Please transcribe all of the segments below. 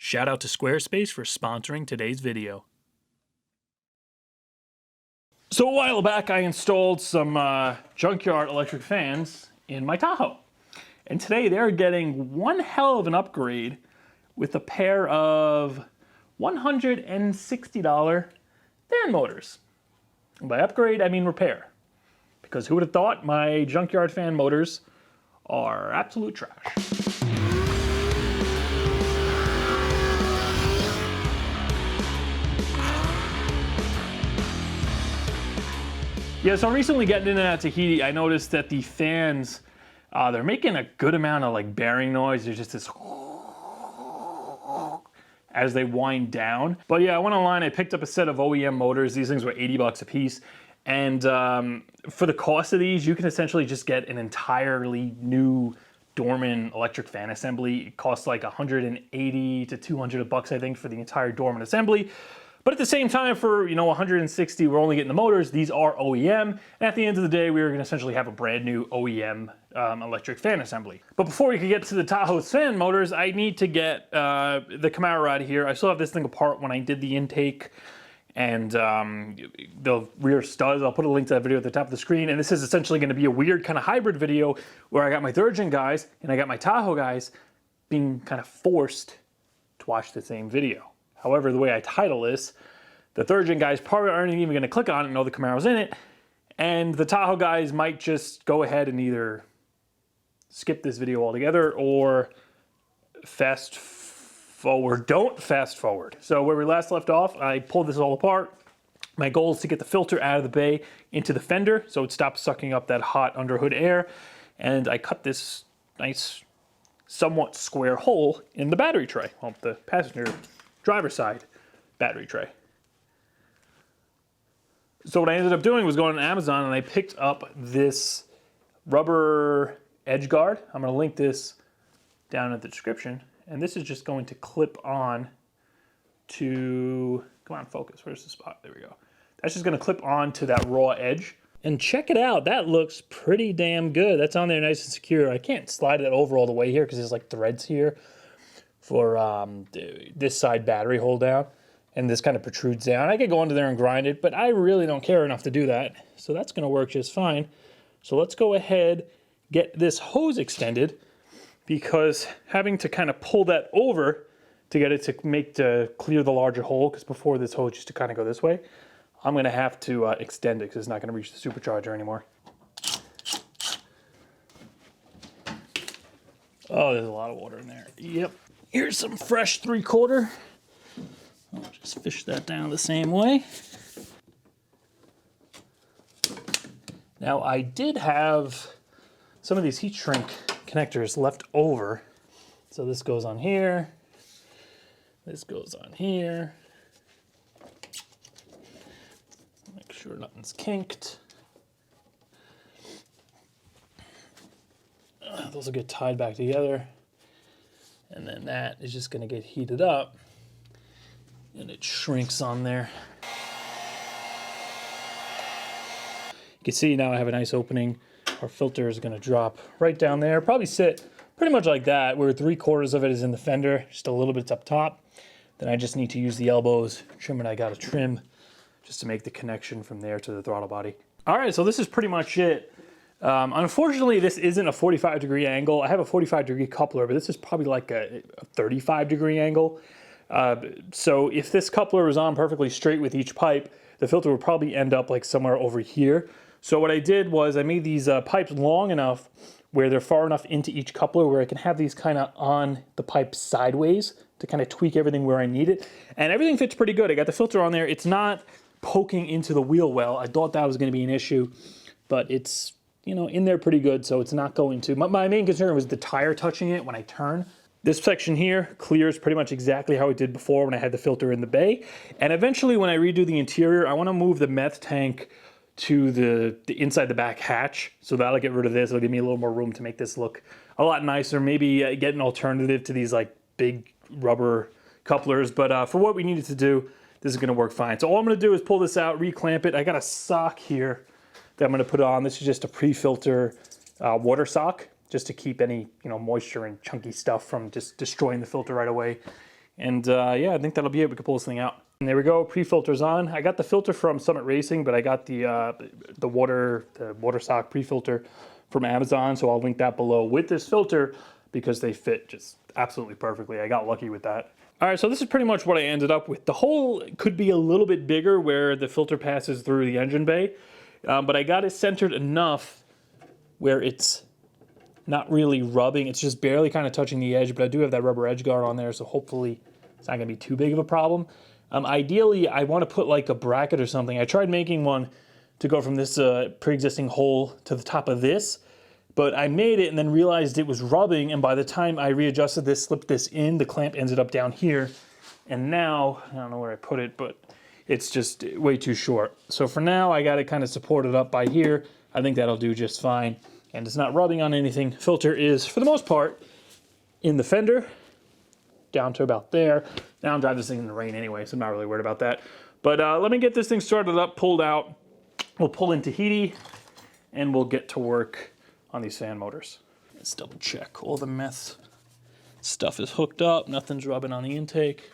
Shout out to Squarespace for sponsoring today's video. So a while back I installed some Junkyard electric fans in my Tahoe. And today they're getting one hell of an upgrade with a pair of $160 fan motors. And by upgrade, I mean repair. Because who would have thought my Junkyard fan motors are absolute trash. Yeah, so recently getting into that Tahiti, I noticed that the fans, they're making a good amount of like bearing noise. There's just this as they wind down. But yeah, I went online, I picked up a set of OEM motors. These things were 80 bucks a piece. And for the cost of these, you can essentially just get an entirely new Dorman electric fan assembly. It costs like 180 to 200 bucks, I think, for the entire Dorman assembly. But at the same time, for 160, we're only getting the motors. These are OEM, and at the end of the day, we are going to essentially have a brand new OEM electric fan assembly. But before we can get to the Tahoe's fan motors, I need to get the Camaro out of here. I still have this thing apart when I did the intake, and the rear studs. I'll put a link to that video at the top of the screen. And this is essentially going to be a weird kind of hybrid video where I got my third-gen guys and I got my Tahoe guys being kind of forced to watch the same video. However, the way I title this, the third-gen guys probably aren't even going to click on it and know the Camaro's in it, and the Tahoe guys might just go ahead and either skip this video altogether or fast forward. Don't fast forward. So where we last left off, I pulled this all apart. My goal is to get the filter out of the bay into the fender so it stops sucking up that hot underhood air, and I cut this nice, somewhat square hole in the battery tray, well, the passenger driver's side battery tray. So what I ended up doing was going on Amazon and I picked up this rubber Edgeguard. I'm going to link this down in the description. And this is just going to clip on to, come on, focus, where's the spot? There we go. That's just going to clip on to that raw edge. And check it out, that looks pretty damn good. That's on there nice and secure. I can't slide it over all the way here because there's like threads here for this side battery hold down, and this kind of protrudes down. I could go under there and grind it, but I really don't care enough to do that. So that's gonna work just fine. So let's go ahead, get this hose extended, because having to kind of pull that over to get it to clear the larger hole, because before this hose used to kind of go this way, I'm gonna have to extend it because it's not gonna reach the supercharger anymore. Oh, there's a lot of water in there. Yep. Here's some fresh 3/4. I'll just fish that down the same way. Now I did have some of these heat shrink connectors left over. So this goes on here. This goes on here. Make sure nothing's kinked. Those will get tied back together. And then that is just gonna get heated up and it shrinks on there. You can see now I have a nice opening. Our filter is gonna drop right down there, probably sit pretty much like that, where 3/4 of it is in the fender, just a little bit up top. Then I just need to use the elbows, trim what I gotta trim, just to make the connection from there to the throttle body. All right, so this is pretty much it. Unfortunately, this isn't a 45-degree angle. I have a 45-degree coupler, but this is probably like a 35-degree angle. So if this coupler was on perfectly straight with each pipe, the filter would probably end up like somewhere over here. So what I did was I made these pipes long enough where they're far enough into each coupler where I can have these kind of on the pipe sideways to kind of tweak everything where I need it. And everything fits pretty good. I got the filter on there. It's not poking into the wheel well. I thought that was going to be an issue, but it's, in there pretty good, so it's not going to. My main concern was the tire touching it when I turn. This section here clears pretty much exactly how it did before when I had the filter in the bay. And eventually when I redo the interior, I want to move the meth tank to the inside the back hatch. So that'll get rid of this. It'll give me a little more room to make this look a lot nicer. Maybe get an alternative to these like big rubber couplers. But for what we needed to do, this is going to work fine. So all I'm going to do is pull this out, reclamp it. I got a sock here that I'm going to put on. This is just a pre-filter water sock, just to keep any moisture and chunky stuff from just destroying the filter right away. And yeah, I think that'll be it. We can pull this thing out. And there we go, pre-filter's on. I got the filter from Summit Racing, but I got the water sock pre-filter from Amazon, so I'll link that below with this filter because they fit just absolutely perfectly. I got lucky with that. All right, so this is pretty much what I ended up with. The hole could be a little bit bigger where the filter passes through the engine bay, but I got it centered enough where it's not really rubbing. It's just barely kind of touching the edge, but I do have that rubber Edgeguard on there, so hopefully it's not gonna be too big of a problem. Ideally, I want to put like a bracket or something. I tried making one to go from this pre-existing hole to the top of this, but I made it and then realized it was rubbing, and by the time I readjusted this, slipped this in, the clamp ended up down here, and now, I don't know where I put it, but it's just way too short. So for now, I got it kind of supported up by here. I think that'll do just fine, and it's not rubbing on anything. Filter is, for the most part, in the fender, down to about there. Now I'm driving this thing in the rain anyway, so I'm not really worried about that. But let me get this thing started up, pulled out. We'll pull in Tahiti, and we'll get to work on these fan motors. Let's double check. All the meth stuff is hooked up. Nothing's rubbing on the intake.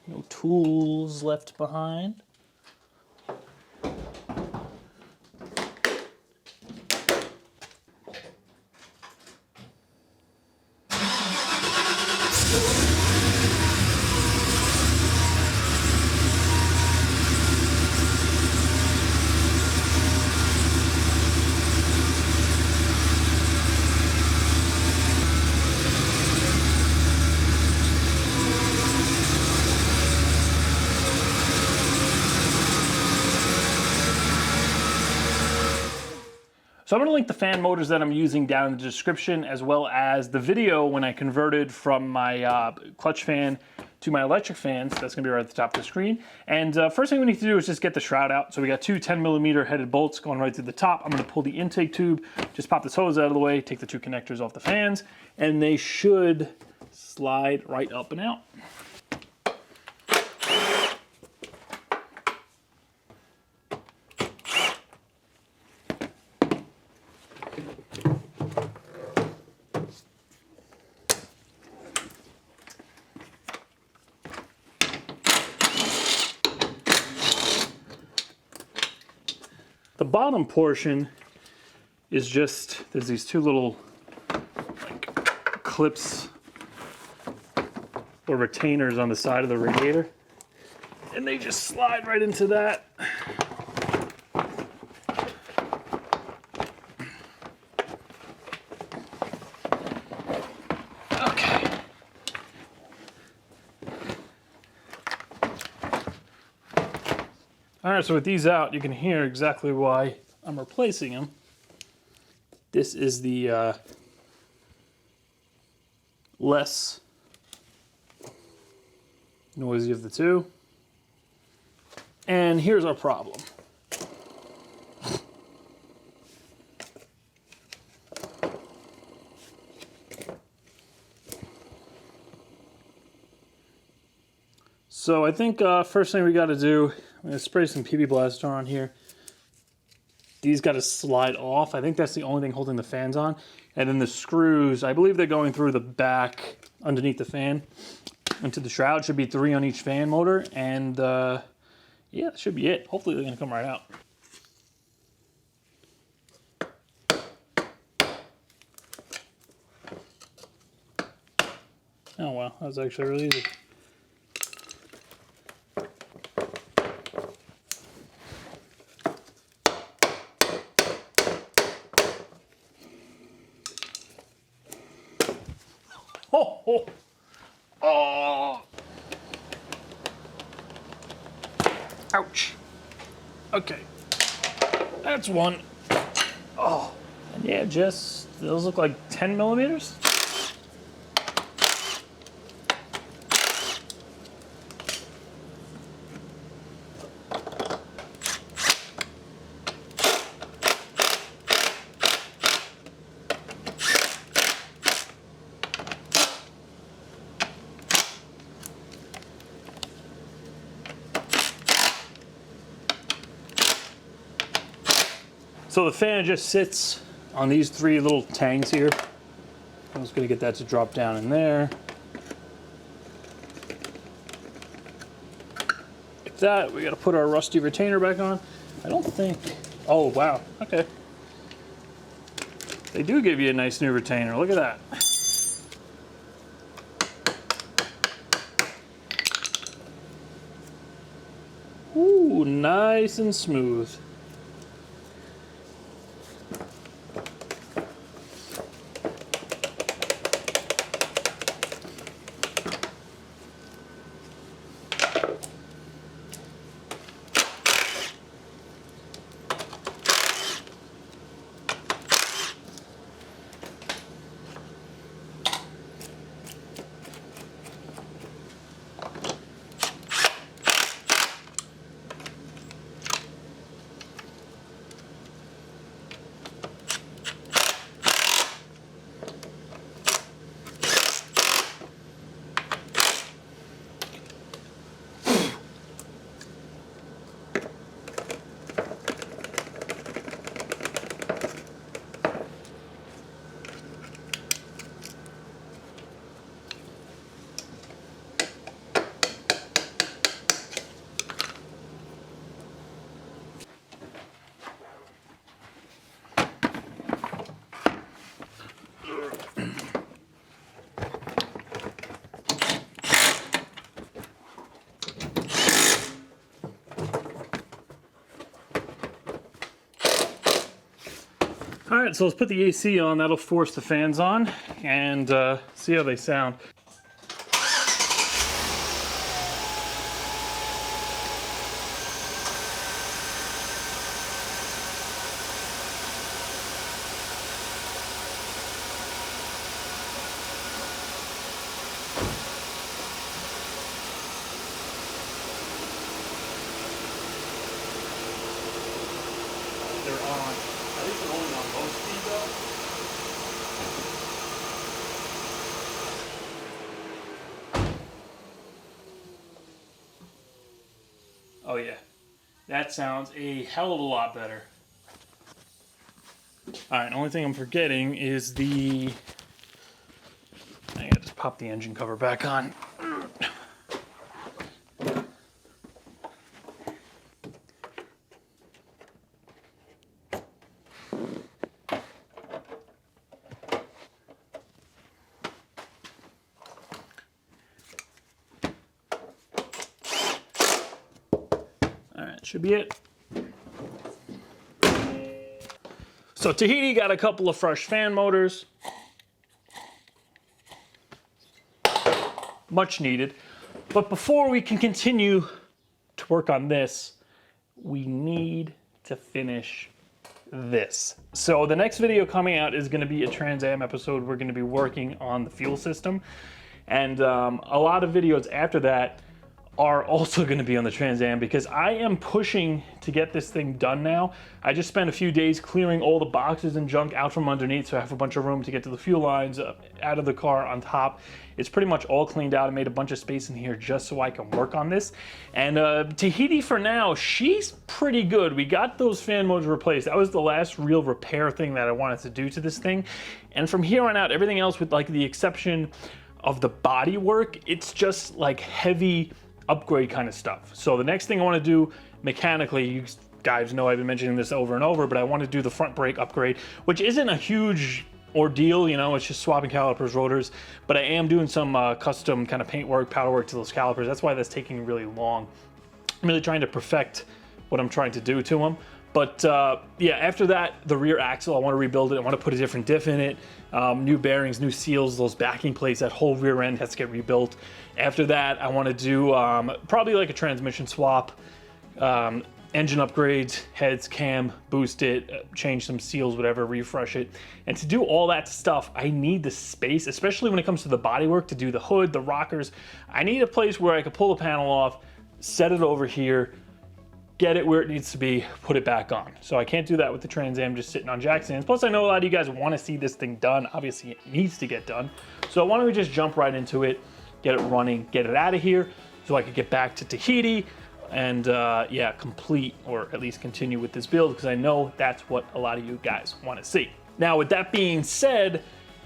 No tools left behind. So I'm going to link the fan motors that I'm using down in the description, as well as the video when I converted from my clutch fan to my electric fans. That's going to be right at the top of the screen. And first thing we need to do is just get the shroud out. So we got two 10mm headed bolts going right through the top. I'm going to pull the intake tube, just pop this hose out of the way, take the two connectors off the fans, and they should slide right up and out. The bottom portion is just, there's these two little like clips or retainers on the side of the radiator, and they just slide right into that. Okay. All right, so with these out, you can hear exactly why I'm replacing them. This is the less noisy of the two. And here's our problem. So I think first thing we got to do, I'm going to spray some PB Blaster on here. These got to slide off. I think that's the only thing holding the fans on. And then the screws, I believe they're going through the back underneath the fan into the shroud. Should be 3 on each fan motor. And yeah, that should be it. Hopefully they're going to come right out. Oh wow, that was actually really easy. Oh, oh, oh. Ouch. Okay. That's one. Oh. And yeah, just, those look like 10mm. So the fan just sits on these 3 little tangs here. I'm just gonna get that to drop down in there. that, we gotta put our rusty retainer back on. I don't think, oh wow, okay. They do give you a nice new retainer, look at that. Ooh, nice and smooth. All right, so let's put the AC on. That'll force the fans on and see how they sound. They're on. I think they're only on low speed though. Oh yeah, that sounds a hell of a lot better. All right, the only thing I'm forgetting is I gotta just pop the engine cover back on. Should be it. So Tahiti got a couple of fresh fan motors. Much needed. But before we can continue to work on this, we need to finish this. So the next video coming out is gonna be a Trans Am episode. We're gonna be working on the fuel system. And a lot of videos after that are also going to be on the Trans Am because I am pushing to get this thing done now. I just spent a few days clearing all the boxes and junk out from underneath so I have a bunch of room to get to the fuel lines out of the car on top. It's pretty much all cleaned out. I made a bunch of space in here just so I can work on this. And Tahiti for now, she's pretty good. We got those fan motors replaced. That was the last real repair thing that I wanted to do to this thing. And from here on out, everything else with like the exception of the body work, it's just like heavy upgrade kind of stuff. So the next thing I want to do mechanically, you guys know I've been mentioning this over and over, but I want to do the front brake upgrade, which isn't a huge ordeal, you know, it's just swapping calipers, rotors, but I am doing some custom kind of paint work, powder work to those calipers. That's why that's taking really long. I'm really trying to perfect what I'm trying to do to them. But yeah, after that, the rear axle, I want to rebuild it. I want to put a different diff in it, new bearings, new seals, those backing plates, that whole rear end has to get rebuilt. After that, I want to do probably like a transmission swap, engine upgrades, heads, cam, boost it, change some seals, whatever, refresh it. And to do all that stuff, I need the space, especially when it comes to the bodywork, to do the hood, the rockers. I need a place where I can pull the panel off, set it over here, get it where it needs to be, put it back on. So I can't do that with the Trans Am just sitting on jack stands. Plus I know a lot of you guys want to see this thing done. Obviously it needs to get done. So why don't we just jump right into it, get it running, get it out of here so I could get back to Tahiti and yeah, complete or at least continue with this build because I know that's what a lot of you guys want to see. Now with that being said,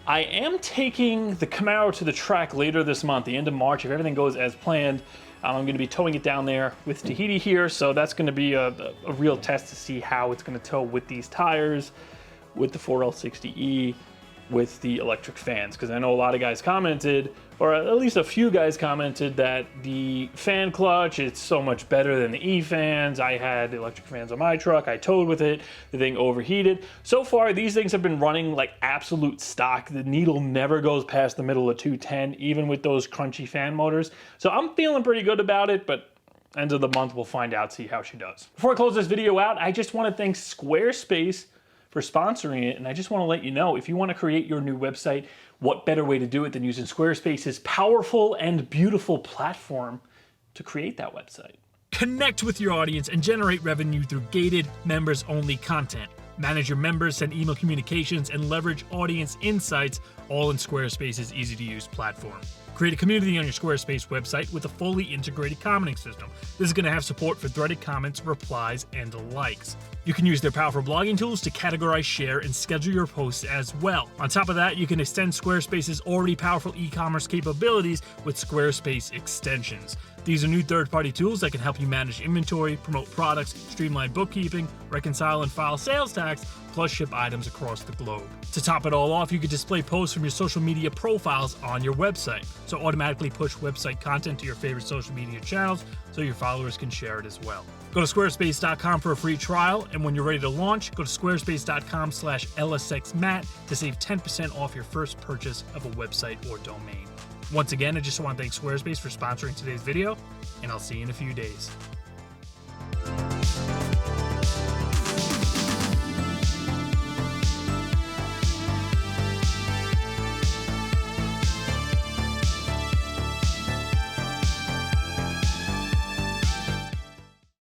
I am taking the Camaro to the track later this month, the end of March, if everything goes as planned. I'm going to be towing it down there with Tahiti here, so that's going to be a real test to see how it's going to tow with these tires, with the 4L60E, with the electric fans, because I know a lot of guys commented, or at least a few guys commented, that the fan clutch, it's so much better than the E-fans. I had electric fans on my truck, I towed with it, the thing overheated. So far, these things have been running like absolute stock. The needle never goes past the middle of 210, even with those crunchy fan motors. So I'm feeling pretty good about it, but end of the month, we'll find out, see how she does. Before I close this video out, I just want to thank Squarespace for sponsoring it, and I just want to let you know, if you want to create your new website, what better way to do it than using Squarespace's powerful and beautiful platform to create that website. Connect with your audience and generate revenue through gated, members-only content. Manage your members, send email communications, and leverage audience insights, all in Squarespace's easy-to-use platform. Create a community on your Squarespace website with a fully integrated commenting system. This is going to have support for threaded comments, replies, and likes. You can use their powerful blogging tools to categorize, share, and schedule your posts as well. On top of that, you can extend Squarespace's already powerful e-commerce capabilities with Squarespace extensions. These are new third-party tools that can help you manage inventory, promote products, streamline bookkeeping, reconcile and file sales tax, plus ship items across the globe. To top it all off, you can display posts from your social media profiles on your website, so automatically push website content to your favorite social media channels so your followers can share it as well. Go to squarespace.com for a free trial, and when you're ready to launch, go to squarespace.com/LSXMatt to save 10% off your first purchase of a website or domain. Once again, I just want to thank Squarespace for sponsoring today's video, and I'll see you in a few days.